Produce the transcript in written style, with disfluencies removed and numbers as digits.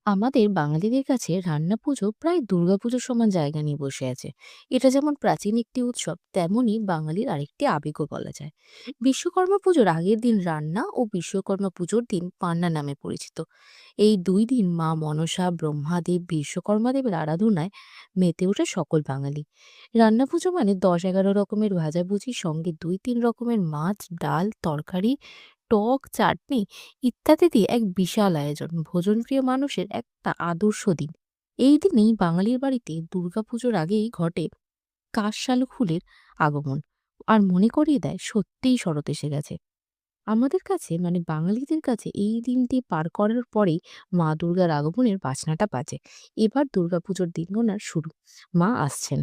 আমাদের বাঙালিদের কাছে রান্না পুজো প্রায় দুর্গাপুজোর সমান জায়গা নিয়ে বসে আছে। এটা যেমন প্রাচীন একটি উৎসব, তেমনি বাঙালির আরেকটি আবেগও বলা যায়। বিশ্বকর্মা পুজোর আগের দিন রান্না ও বিশ্বকর্মা পুজোর দিন পান্না নামে পরিচিত। এই দুই দিন মা মনসা, ব্রহ্মাদেব, বিশ্বকর্মা দেবের আরাধনায় মেতে ওঠে সকল বাঙালি। রান্না পুজো মানে ১০-১১ রকমের ভাজাভুজির সঙ্গে ২-৩ রকমের মাছ, ডাল, তরকারি, টক, চাটনি ইত্যাদি দিয়ে এক বিশাল আয়োজন। ভোজনপ্রিয় মানুষের একটা আদর্শ দিন। এই দিনেই বাঙালির বাড়িতে দুর্গাপুজোর আগেই ঘটে কাঠশালক ফুলের আগমন। আর মনে করিয়ে দেয় সত্যিই শরৎ এসে গেছে। আমাদের কাছে মানে বাঙালিদের কাছে এই দিনটি পার করার পরেই মা দুর্গার আগমনের বাজনাটা বাজে। এবার দুর্গাপুজোর দিন গোনার শুরু। মা আসছেন।